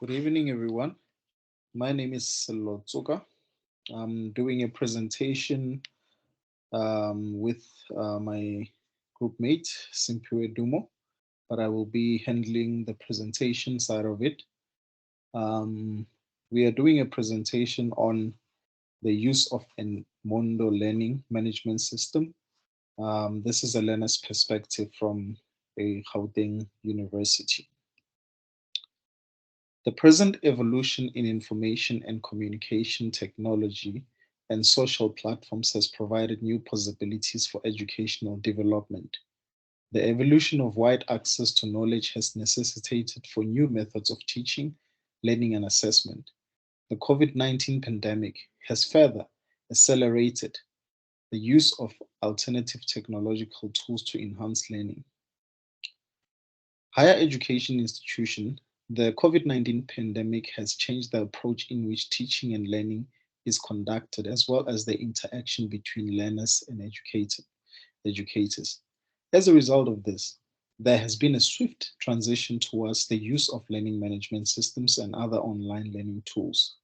Good evening, everyone. My name is Lotsuka. I'm doing a presentation with my group mate, Simpiwe Dumo, but I will be handling the presentation side of it. Um, we are doing a presentation on the use of an Mondo learning management system. This is a learner's perspective from a Gauteng university. The present evolution in information and communication technology and social platforms has provided new possibilities for educational development. The evolution of wide access to knowledge has necessitated for new methods of teaching, learning, and assessment. The COVID-19 pandemic has further accelerated the use of alternative technological tools to enhance learning. Higher education institution, the COVID-19 pandemic has changed the approach in which teaching and learning is conducted, as well as the interaction between learners and educators. As a result of this, there has been a swift transition towards the use of learning management systems and other online learning tools.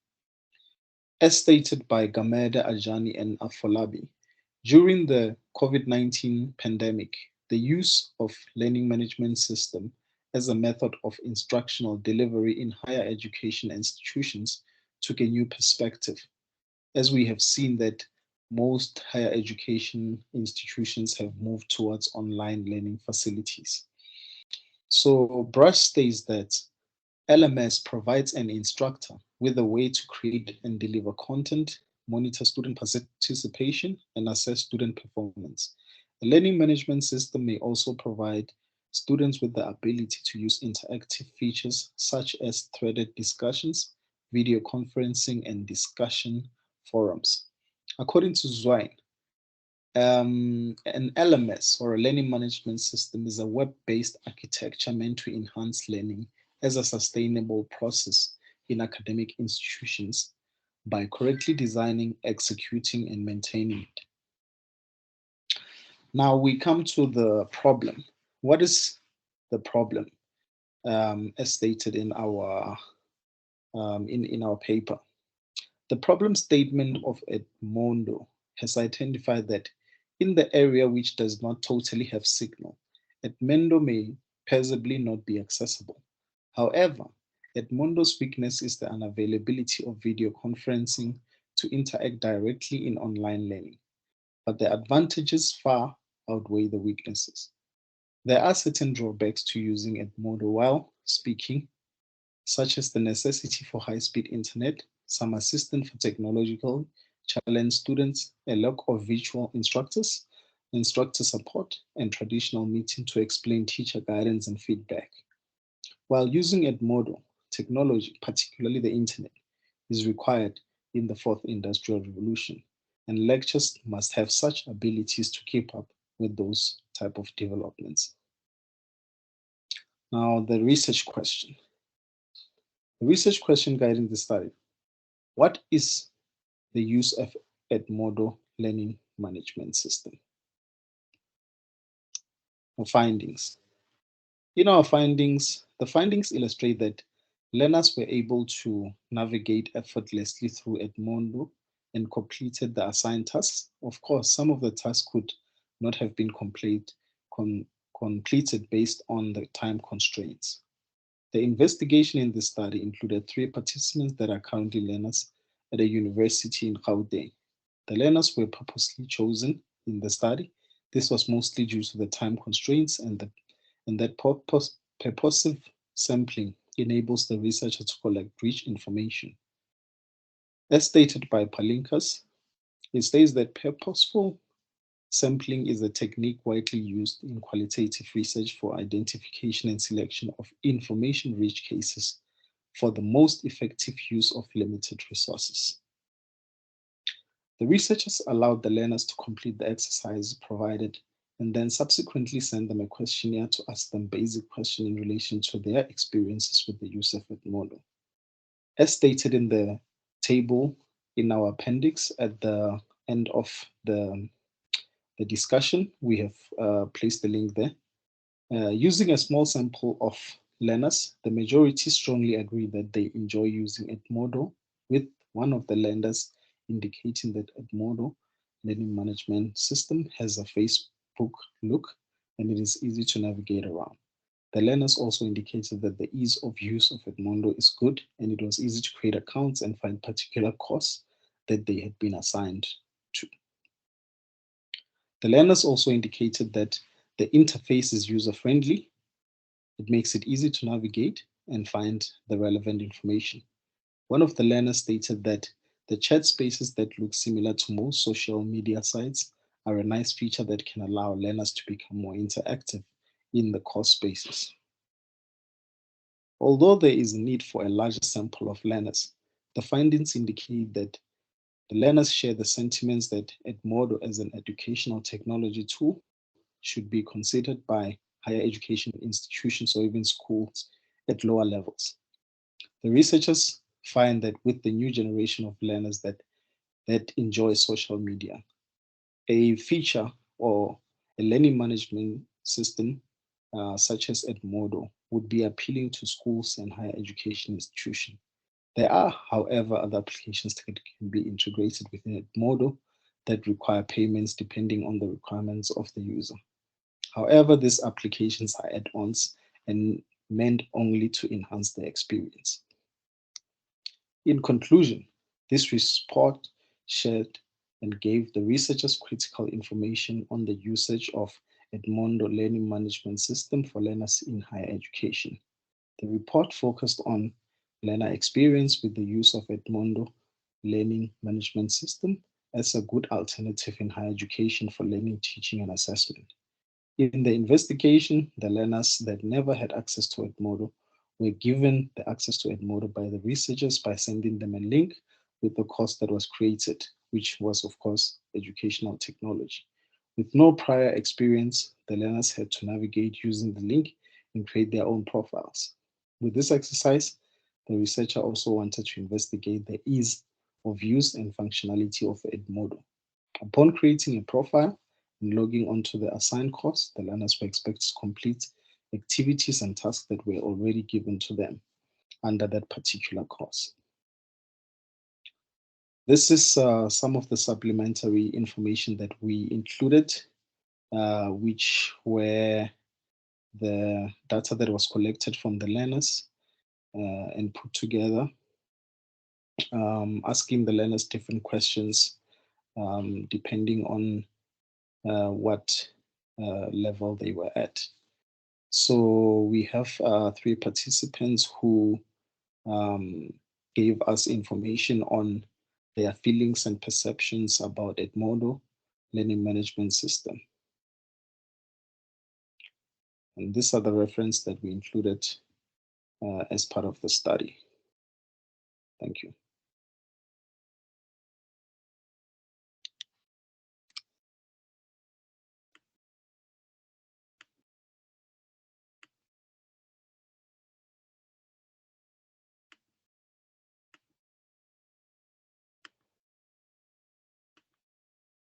As stated by Gameda Ajani and Afolabi, during the COVID-19 pandemic, the use of learning management system as a method of instructional delivery in higher education institutions took a new perspective, as we have seen that most higher education institutions have moved towards online learning facilities. So Brush states that LMS provides an instructor with a way to create and deliver content, monitor student participation, and assess student performance. A learning management system may also provide students with the ability to use interactive features such as threaded discussions, video conferencing, and discussion forums. According to Zwine, an LMS or a learning management system is a web-based architecture meant to enhance learning as a sustainable process in academic institutions by correctly designing, executing, and maintaining it. Now we come to the problem. What is the problem, as stated in our paper? The problem statement of Edmondo has identified that in the area which does not totally have signal, Edmondo may possibly not be accessible. However, Edmondo's weakness is the unavailability of video conferencing to interact directly in online learning, but the advantages far outweigh the weaknesses. There are certain drawbacks to using Edmodo while speaking, such as the necessity for high-speed internet, some assistance for technological challenged students, a lack of virtual instructors, instructor support, and traditional meeting to explain teacher guidance and feedback. While using Edmodo, technology, particularly the internet, is required in the fourth industrial revolution, and lectures must have such abilities to keep up with those type of developments. Now, the research question. The research question guiding the study. What is the use of Edmodo learning management system? Our findings. In our findings, the findings illustrate that learners were able to navigate effortlessly through Edmodo and completed the assigned tasks. Of course, some of the tasks could not have been completed based on the time constraints. The investigation in this study included 3 participants that are currently learners at a university in Gauteng. The learners were purposely chosen in the study. This was mostly due to the time constraints and that purposive sampling enables the researcher to collect rich information. As stated by Palinkas, it states that purposeful sampling is a technique widely used in qualitative research for identification and selection of information-rich cases for the most effective use of limited resources. The researchers allowed the learners to complete the exercise provided and then subsequently send them a questionnaire to ask them basic questions in relation to their experiences with the use of Edmodo. As stated in the table in our appendix at the end of the discussion, we have placed the link there. Using a small sample of learners, the majority strongly agree that they enjoy using EDMODO, with one of the learners indicating that EDMODO learning management system has a Facebook look and it is easy to navigate around. The learners also indicated that the ease of use of Edmodo is good and it was easy to create accounts and find particular course that they had been assigned to. The learners also indicated that the interface is user-friendly. It makes it easy to navigate and find the relevant information. One of the learners stated that the chat spaces that look similar to most social media sites are a nice feature that can allow learners to become more interactive in the course spaces. Although there is a need for a larger sample of learners, the findings indicate that the learners share the sentiments that Edmodo as an educational technology tool should be considered by higher education institutions or even schools at lower levels. The researchers find that with the new generation of learners that enjoy social media, a feature or a learning management system such as Edmodo would be appealing to schools and higher education institutions. There are, however, other applications that can be integrated within Edmodo that require payments depending on the requirements of the user. However, these applications are add-ons and meant only to enhance the experience. In conclusion, this report shared and gave the researchers critical information on the usage of Edmodo Learning Management System for learners in higher education. The report focused on learner experience with the use of Edmodo Learning Management System as a good alternative in higher education for learning, teaching, and assessment. In the investigation, the learners that never had access to Edmodo were given the access to Edmodo by the researchers by sending them a link with the course that was created, which was, of course, educational technology. With no prior experience, the learners had to navigate using the link and create their own profiles. With this exercise, the researcher also wanted to investigate the ease of use and functionality of Edmodo. Upon creating a profile and logging onto the assigned course, the learners were expected to complete activities and tasks that were already given to them under that particular course. This is some of the supplementary information that we included, which were the data that was collected from the learners and put together, asking the learners different questions depending on what level they were at. So we have 3 participants who gave us information on their feelings and perceptions about Edmodo learning management system. And these are the reference that we included as part of the study. Thank you.